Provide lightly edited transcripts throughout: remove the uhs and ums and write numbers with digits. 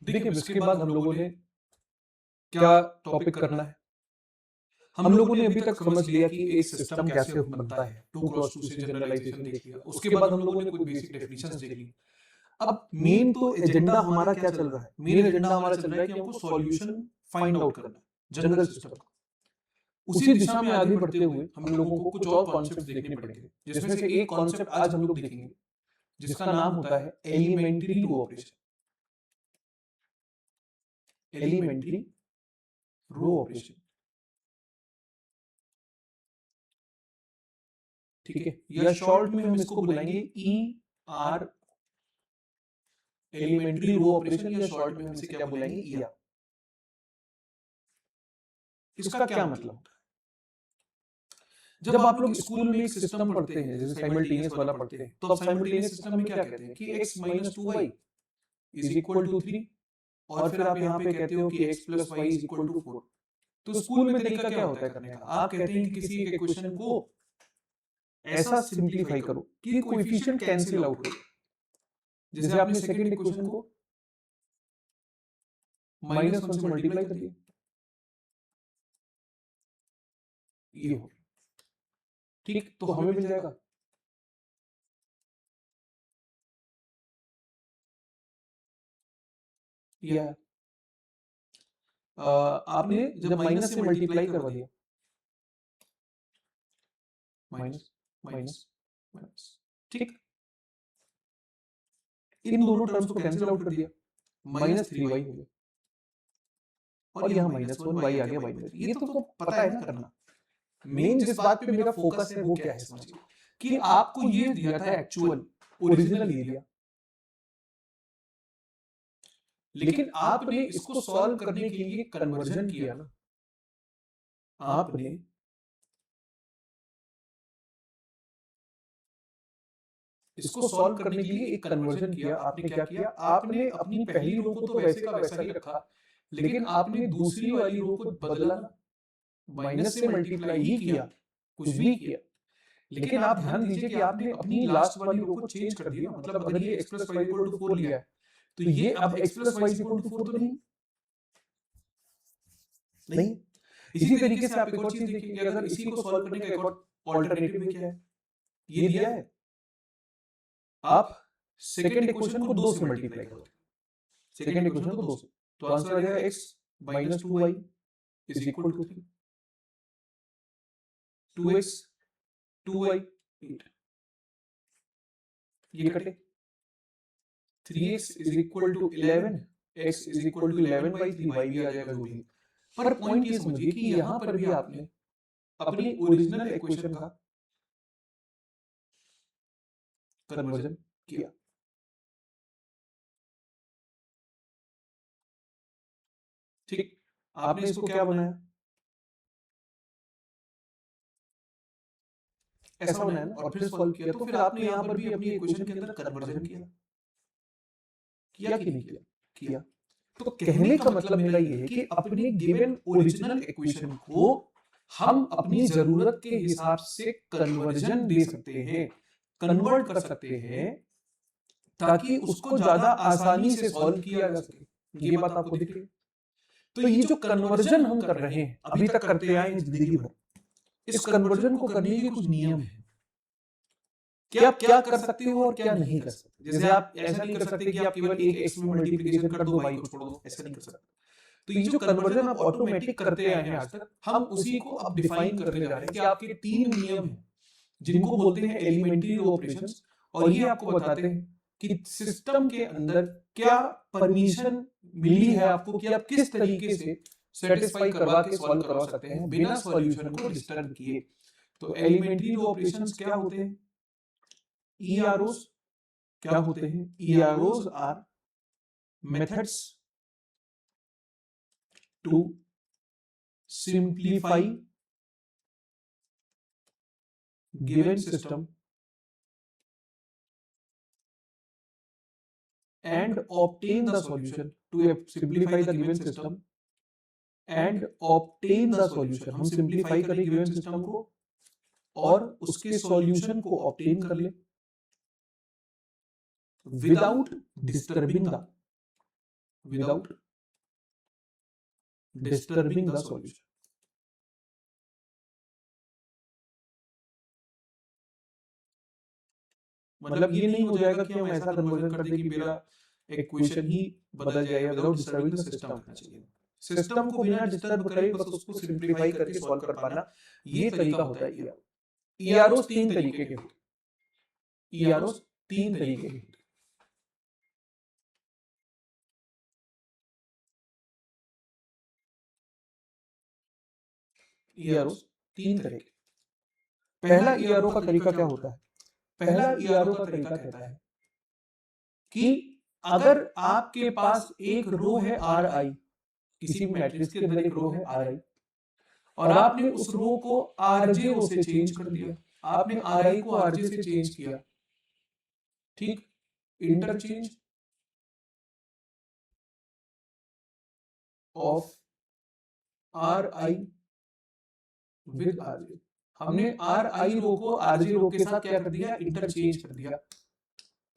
देखिए इसके बाद हम लोगों ने क्या टॉपिक करना है। हम लोगों ने अभी तक समझ लिया कि एक सिस्टम कैसे बनता है, 2x2 से जनरलाइजेशन देख लिया। उसके बाद हम लोगों ने कुछ बेसिक डेफिनेशंस देख ली। अब मेन तो एजेंडा हमारा क्या चल रहा है? मेन एजेंडा हमारा चल रहा है कि हमको सॉल्यूशन फाइंड आउट करना है जनरल सिस्टम का। उसी दिशा में आगे बढ़ते हुए हम लोगों को कुछ और कॉन्सेप्ट्स देखने पड़ेंगे, जिसमें से एक कॉन्सेप्ट आज हम लोग देखेंगे जिसका नाम होता है elementary row operation. Elementary row operation, ठीक है, या शॉर्ट में हम इसको बुलाएंगे ER, एलिमेंट्री रो ऑपरेशन, या शॉर्ट में हम इसे क्या बुलाएंगे ER। इसका क्या मतलब होता है? जब आप लोग स्कूल में एक सिस्टम पढ़ते हैं, जैसे साइमल्टेनियस वाला पढ़ते हैं, तो अब साइमल्टेनियस सिस्टम में क्या कहते हैं कि x - 2y = 3, और फिर आप यहाँ पे कहते हो कि x + y = 4। तो स्कूल में तरीका क्या होता है करने का? आप कहते हैं कि किसी एक इक्वेशन को ऐसा सिंप्लीफाई करो कि कोएफिशिएंट कैंसिल आउट हो। जैसे आपने सेकंड इक्वेशन को -1 से मल्टीप्लाई कर दिया, ये हो, ठीक, तो हमें मिल जाएगा या आपने जब माइनस से मल्टीप्लाई करवा दिया, माइनस माइनस माइनस, ठीक, इन दोनों टर्म्स को कैंसिल आउट कर दिया, -3y हो गया, और यहाँ -1y आ गया y। ये तो पता है ना करना। मेन जिस बात पे मेरा फोकस है वो क्या है समझिए, कि आपको ये दिया था एक्चुअल, ओरिजिनल ये दिया, लेकिन आपने इसको सॉल्व करने के लिए कन्वर्जन किया ना। आपने इसको सॉल्व करने के लिए एक कन्वर्जन किया। आपने क्या किया? आपने अपनी पहली रो को तो वैसे का वैसा ही रखा, लेकिन आपने दूसरी वाली रो को बदला ना, माइनस से मल्टीप्लाई ही किया, कुछ भी किया, लेकिन आप ध्यान दीजिए कि आपने अपनी लास्ट वाली रो को चेंज कर दिया। मतलब अगर ये x + y = 4 लिया है, तो ये अब x + y = 4 तो नहीं, नहीं। इसी तरीके से आप एक और चीज देखिए कि अगर इसी को सॉल्व करने का एक और ऑल्टरनेटिव में क्या है, ये दिया है, आप सेकंड इक्वेशन को 2 से मल्टीप्लाई करो, सेकंड इक्वेशन को 2 से, तो आंसर आ जाएगा x - 2y = 3, 2x 2y 8, ये कटे, 3x = 11, x = 11/3, y भी आ जाएगा जो भी। पर पॉइंट ये समझिए कि यहां पर भी आपने अपनी ओरिजिनल इक्वेशन का कन्वर्जन किया, ठीक, आपने इसको क्या बनाया, ऐसा बनाया ना, और फिर सॉल्व किया। तो फिर आपने यहां पर भी अपनी इक्वेशन के अंदर कन्वर्जन किया, किया कि नहीं किया? किया। तो कहने का मतलब मेरा ये है कि अपनी गिवन ओरिजिनल इक्वेशन को हम अपनी जरूरत के हिसाब से कन्वर्जन दे सकते हैं, कन्वर्ट कर सकते हैं, ताकि उसको ज्यादा आसानी से सॉल्व किया जा सके। ये बात आपको दिख रही है? तो ये जो कन्वर्जन हम कर रहे हैं, अभी तक करते आए हैं जिंदगी भर, इस कन्वर्जन को करने के कुछ नियम है कि आप क्या कर सकते हो और क्या नहीं कर सकते। जैसे आप ऐसा नहीं कर सकते कि आप केवल एक x में मल्टीप्लिकेशन कर दो, y को छोड़ दो, ऐसा नहीं कर सकते। तो ये जो कन्वर्जन आप ऑटोमेटिक करते आए हैं आज तक, हम उसी को अब डिफाइन करने जा रहे हैं कि आपके 3 नियम हैं जिनको बोलते हैं एलिमेंट्री रो ऑपरेशंस, और ये आपको बताते हैं कि सिस्टम के अंदर क्या परमिशन मिली है आपको कि आप किस तरीके से सेटिस्फाई करवा के सॉल्व करवा सकते हैं बिना सॉल्यूशन को डिस्टर्ब किए। तो एलिमेंट्री रो ऑपरेशंस क्या होते हैं? EROs क्या होते हैं? EROs are methods to simplify given system and obtain the solution, to simplify the given system and obtain the solution। हम सिंप्लीफाई करें गिवन सिस्टम को और उसके सॉल्यूशन को ऑब्टेन कर ले without disturbing the without disturbing the solution. मतलब ये नहीं हो जाएगा कि हम ऐसा कन्वर्जन कर दें कि मेरा एक क्वेश्चन ही बदल जाएगा विदाउट डिस्टर्बिंग द सिस्टम होना चाहिए। सिस्टम को बिना डिस्टर्ब करे बस उसको सिंप्लीफाई करके सॉल्व कर पाना, ये तरीका होता है ईआरओ। ईआरओ तीन तरीके के होते हैं। ईआरओ तीन तरीके के होते हैं। ईआरओ तीन तरह के। पहला ईआरओ का तरीका क्या होता है? पहला ईआरओ का तरीका कहता है कि अगर आपके पास एक रो है आर आई, किसी भी मैट्रिक्स के अंदर एक रो है आर आई, और आपने उस रो को आरजे रो से चेंज कर दिया, आपने आर आई को आरजे से चेंज किया, ठीक, interchange of are I with RJ. हमने आर आई रो को आरजे रो के साथ क्या कर दिया? इंटरचेंज कर दिया।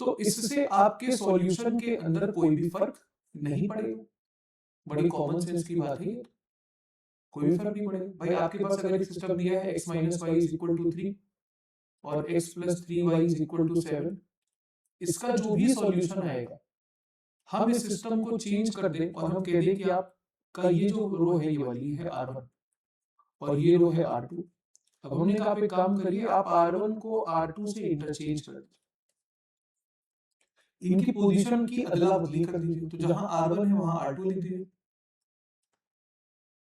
तो इससे आपके सॉल्यूशन के अंदर कोई भी फर्क नहीं पड़ेगा। बड़ी कॉमन सेंस की बात है, कोई भी फर्क नहीं पड़ेगा। भाई आपके पास अगर एक सिस्टम दिया है x minus y is equal to 3 और x plus 3y is equal to 7, इसका जो भी सॉल्यूशन आएगा हम इस सिस्टम को चेंज कर दें और हम कह दें कि आपका ये जो रो है ये वाली है R1 और ये रो है R2। अब हमने कहा आप एक काम करिए, आप R1 को R2 से इंटरचेंज कर दीजिए, इनकी पोजीशन की अदला बदली कर दीजिए। तो जहां R1 है वहां R2 लिख दीजिए,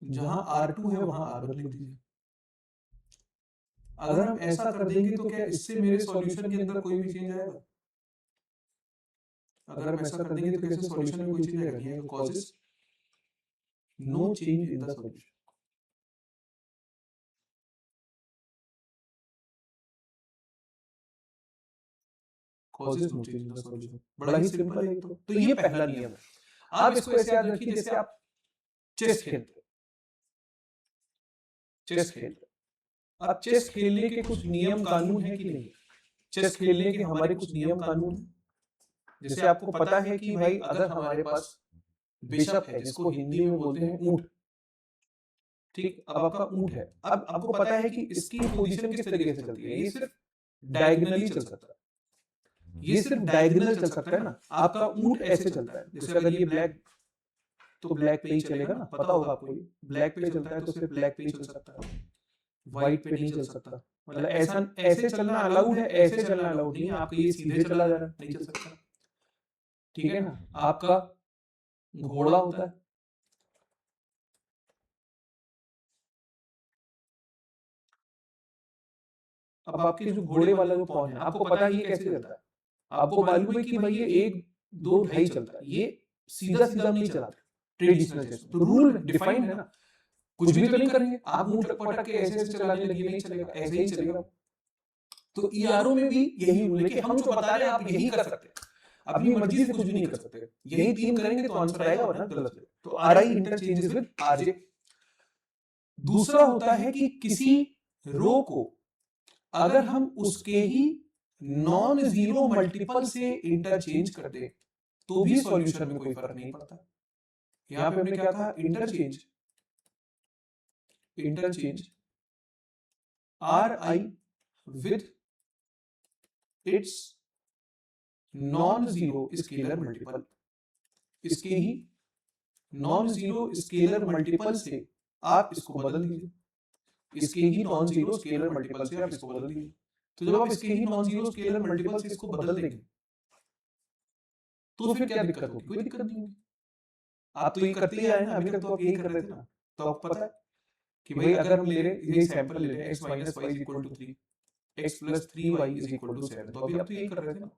जहां R2 है वहां R1 लिख दीजिए। अगर हम ऐसा कर देंगे तो क्या इससे मेरे सॉल्यूशन के अंदर कोई भी चेंज आएगा? अगर हम ऐसा कर देंगे तो कैसे सॉल्यूशन में कोई चेंज आएगा? नहीं आएगा। Causes no change in the solution. Causes no change in the solution, बड़ा ही सिंपल है। तो ये पहला नियम है। आप इसको ऐसे याद रखिए जैसे आप चेस खेलते, चेस खेलते। अब चेस खेलने के कुछ नियम कानून है कि नहीं? चेस खेलने के हमारे कुछ नियम कानून है। जैसे आपको पता है कि भाई अगर हमारे पास बिशप है, जिसको हिंदी में बोलते हैं ऊंट, ठीक, अब आपका ऊंट है, अब आपको पता है कि इसकी पोजीशन किस तरीके से चलती है, ये सिर्फ डायगोनली चल सकता है, ये सिर्फ डायगोनल चल सकता है ना। आपका ऊंट ऐसे चलता है, जैसे अगर ये ब्लैक तो ब्लैक पे ही चलेगा ना, पता होगा आपको, ये ब्लैक पे चलता है तो सिर्फ ब्लैक पे ही चल सकता है, व्हाइट पे नहीं चल सकता। मतलब ऐसा ऐसे चलना अलाउड है, ऐसे चलना अलाउड नहीं है। आपका ये सीधे चला जा रहा है, नहीं चल सकता, ठीक है ना। आपका घोड़ा होता है, अब आपके जो घोड़े वाला जो पॉन है, आपको पता है ये कैसे चलता है, आपको मालूम है कि भाई ये 1 2 ढाई चलता है, ये सीधा सीधा नहीं चलाते ट्रेडिशनल सिस्टम। तो रूल डिफाइंड है ना, कुछ भी तो नहीं करेंगे आप मुंह पटक के ऐसे ऐसे चलाने लगे, नहीं चलेगा, ऐसे ही चलेगा। तो ईआरओ में भी यही रूल है कि हम जो बता रहे हैं आप यही कर सकते हैं, अपनी मर्जी से कुछ भी नहीं कर सकते। यही 3 करेंगे तो आंसर आएगा, वरना गलत है। तो are I interchanges with RJ. दूसरा होता है कि किसी रो को अगर हम उसके ही नॉन जीरो मल्टीपल से इंटरचेंज कर दे तो भी सॉल्यूशन में कोई फर्क नहीं पड़ता। यहां पे हमने क्या कहा? Interchange, interchange are I with its non zero scalar multiple. इसके ही नॉन जीरो स्केलर मल्टीपल से आप इसको बदल दीजिए, इसके ही नॉन जीरो स्केलर मल्टीपल से आप इसको बदल दीजिए। तो जब आप इसके ही नॉन जीरो स्केलर मल्टीपल से इसको बदल देंगे तो फिर क्या दिक्कत होगी? कोई दिक्कत नहीं होगी। आप तो ये करते ही आए ना, अभी तक तो आप यही कर रहे थे ना। तो आपको पता है कि भाई अगर हम ले रहे ये सैंपल ले रहे हैं x minus y is equal to 3, x plus 3y is equal to 7, तो अभी आप तो यही कर रहे थे ना।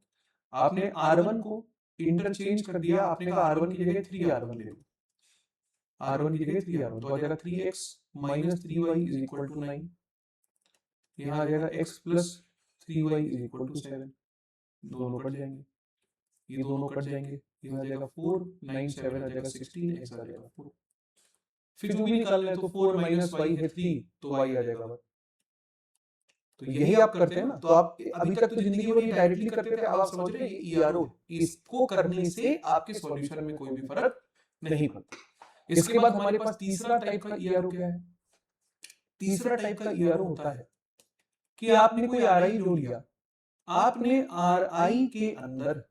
आपने R1 को इंटरचेंज कर दिया, आपने कहा R1 की जगह 3R1 ले लो, R1 की जगह 3R1, तो आ जाएगा 3x minus 3y is equal to 9, यहाँ आ जाएगा x plus 3y is equal to 7, दोनों कट जाएंगे, ये दोनों कट जाएंगे, ये आ जाएगा 4, 9 7 आ जाएगा 16, x आ जाएगा 4। फिर जो भी निकालना है तो 4 माइनस वाई है 3, तो y आ जाएगा 1। तो यही आप करते हैं ना। तो आप अभी तक तो जिंदगी में डायरेक्टली करते थे, अब आप समझ रहे हैं ईआरओ, इसको करने से आपके सॉल्यूशन में कोई भी फर्क नहीं बनता। इसके बाद हमारे पास तीसरा टाइप का ईआरओ क्या है? तीसरा टाइप का ईआरओ होता है कि आपने कोई आरआई लो लिया, आपने आरआई के अंदर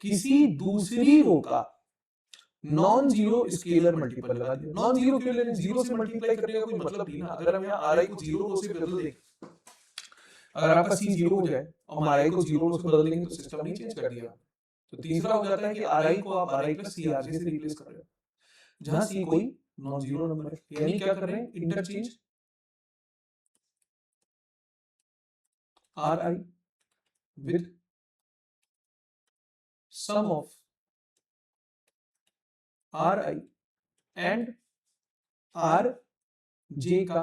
किसी दूसरी रो का नॉन जीरो स्केलर मल्टीपल लगा दिया। नॉन जीरो क्यों ले रहे हैं? जीरो से मल्टीप्लाई करने का कोई मतलब नहीं ना। अगर हम यहाँ आरआई को जीरो रो से बदल देंगे, अगर आपका सी जीरो हो जाए और हम आरआई को जीरो रो से बदल देंगे तो सिस्टम नहीं चेंज कर दिया। तो तीसरा हो जाता है कि आरआई को आप आरआई प्लस सीआरजे से रिप्लेस कर रहे हो, जहां सी कोई नॉन जीरो नंबर है। यानी क्या कर रहे हैं? Interchange RI with sum of RI and R J का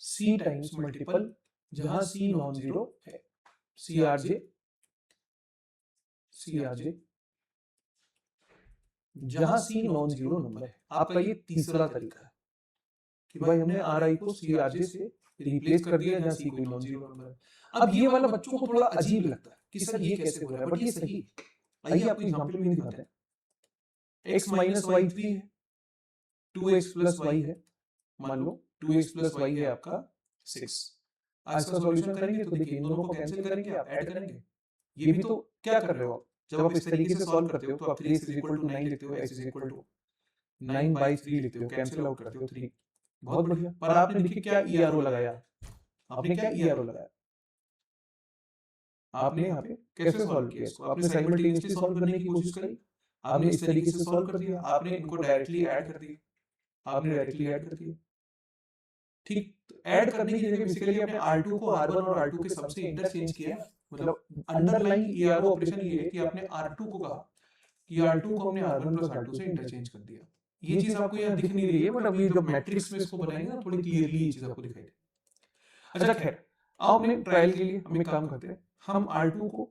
सी टाइम्स मल्टीपल, जहां सी नॉन जीरो है। सीआरजे सीआरजे जहां सी नॉन जीरो नंबर है। आपका ये तीसरा तरीका है कि भाई हमने आरआई को सीआरजे से रिप्लेस कर दिया जहां सी कोई नॉन जीरो नंबर है। अब ये वाला बच्चों को थोड़ा अजीब लगता है कि सर ये कैसे हो रहा है, बट ये सही है। आइए आपको एग्जांपल में दिखाते हैं। x माइनस वाई 3 है, 2x प्लस वाई है, मान लो 2x प्लस वाई है आपका 6। आज का सॉल्यूशन करेंगे तो देखिए इन दोनों को कैंसिल करेंगे, आप ऐड करेंगे। ये भी तो क्या कर रहे हो आप? जब आप इस तरीके से सॉल्व करते हो तो आप 3x इज इक्वल टू 9 लिखते हो, x इज इक्वल टू 9/3 लिखते हो, कैंसिल आउट करते हो 3। बहुत बढ़िया। पर आपने देखिए क्या ईआरओ लगाया, आपने क्या ईआरओ लगाया, आपने यहाँ पे कैसे सॉल्व किया इसको? आपने साइमल्टेनियसली सॉल्व करने की कोशिश करी, आपने इस तरीके से सॉल्व कर दिया, आपने इनको डायरेक्टली ऐड कर दिया, आपने डायरेक्टली ऐड कर दिया। ठीक, तो ऐड करने की जगह बेसिकली आपने R2 को R1 और R2 के सम से इंटरचेंज किया। मतलब अंडरलाइन ईआरओ ऑपरेशन ये है कि आपने R2 को कहा कि R2 को हमने R1 प्लस R2 से इंटरचेंज कर दिया। ये चीज आपको यहाँ दिख नहीं रही है, बट अब ये जब मैट्रिक्स में इसको बनाएंगे ना थोड़ी क्लियरली ये चीज आपको दिखाई देगी। अच्छा खैर, आओ अपने ट्रायल के लिए हम एक काम करते हैं। हम R2 को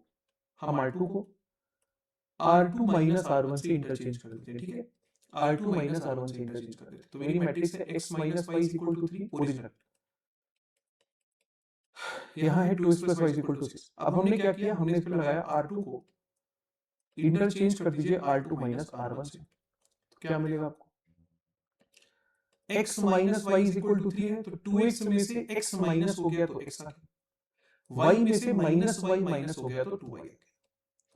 R2 माइनस R1 से इंटरचेंज कर देते हैं। ठीक है, R2 माइनस R1 से इंटरचेंज कर देते हैं। तो मेरी मैट्रिक्स है x minus y is equal to 3 original, यहाँ है 2x plus y is equal to 6। अब हमने क्या किया? हमने इस पर लगाया R2 को इंटरचेंज कर दीजिए R2 माइनस R1 से, तो क्या मिलेगा आपको? x minus y is equal to 3 है, तो 2x में से x माइनस हो गया तो x आ गया, y में से माइनस वाई माइनस हो गया तो 2y आ गया,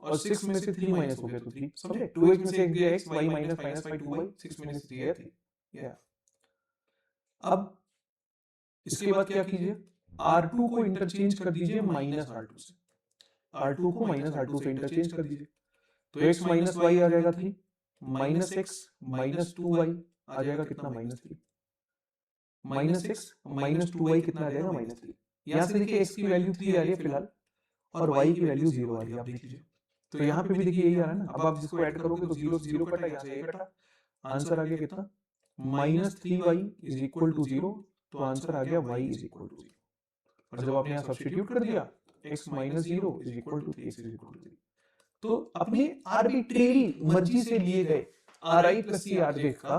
और 6 में से 3 माइनस हो गया तो 3। समझे? 2x में से 1 गया x, y minus minus by 2y, 6 में से 3 गया 3। या अब इसके बाद क्या कीजिए? R2 को इंटरचेंज कर दीजिए माइनस R2 से, R2 को माइनस R2 से इंटरचेंज कर दीजिए, तो x माइनस वाई आ जाएगा 3, माइनस x माइनस 2y आ जाएगा कितना? Minus 3, minus x minus 2y कितना आ जाएगा? माइनस 3। यहाँ से देखिए x की वैल्यू 3 आ रही है फिलहाल और y की वैल्यू 0 आ रही है, आप देख लीजिए। तो यहाँ पे भी देखिए यही आ रहा है ना। अब आप जिसको ऐड करोगे तो 0 से 0 कटा, यहाँ से 1 कटा, आंसर आ गया कितना? Minus 3y is equal to 0, तो आंसर आ गया y इज इक्वल टू 0। और जब आपने यहाँ सब्स्टिट्यूट कर दिया x minus 0 is equal to 3x is equal to 3, तो अपने आर्बिट्रेरी मर्जी से लिए गए आरआई प्लस सीआरजे का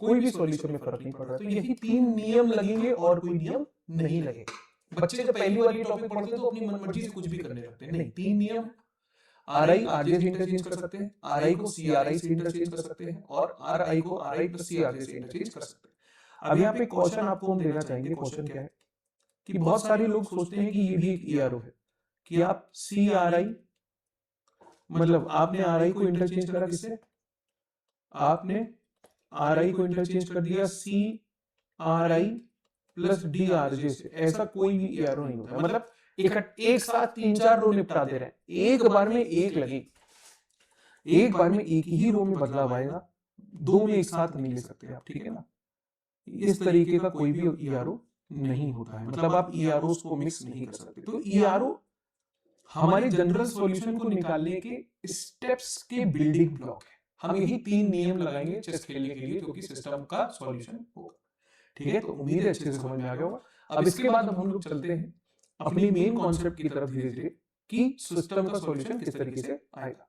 कोई भी सॉल्यूशन में फर्क नहीं पड़ रहा। तो यही 3 नियम लगेंगे और कोई नियम नहीं लगेगा। बच्चे जब पहली बार ये टॉपिक पढ़ते हैं तो अपनी मनमर्जी से कुछ भी करने लगते हैं। नहीं, 3 नियम, आरआई आरजे से इंटरचेंज कर सकते हैं, आरआई को सीआरआई से इंटरचेंज कर सकते हैं, और आरआई को आरआई प्लस सीआरजे से इंटरचेंज कर सकते हैं। अब यहाँ पे क्वेश्चन आपको हम देना चाहेंगे। क्वेश्चन क्या है कि बहुत सारे लोग सोचते हैं कि ये भी एक ईआरओ है, कि आप सीआरआई, मतलब आपने आरआई को इंटरचेंज करा किससे? आपने आरआई को इंटरचेंज कर दिया सी आरआई प्लस डी आरजे से। ऐसा कोई भी ईआरओ नहीं होता। मतलब एक साथ 3-4 रो निपटा दे रहे हैं, एक बार में एक लगेगी, एक बार में एक ही रो में बदलाव आएगा, दो में एक साथ नहीं ले सकते आप। ठीक है ना? इस तरीके का कोई भी ईआरओ नहीं होता है। मतलब आप ईआरओ को मिक्स नहीं कर सकते। तो ईआरओ हमारे जनरल सॉल्यूशन को निकालने के स्टेप्स के बिल्डिंग ब्लॉक है। हम यही 3 नियम लगाएंगे चेस खेलने के लिए, जो कि सिस्टम का सॉल्यूशन होगा। ठीक है, तो उम्मीद है अच्छे से समझ में आ गया होगा। अब इसके बाद हम लोग चलते हैं अपनी मेन कॉन्सेप्ट की तरफ धीरे धीरे, कि सिस्टम का सॉल्यूशन किस तरीके से आएगा।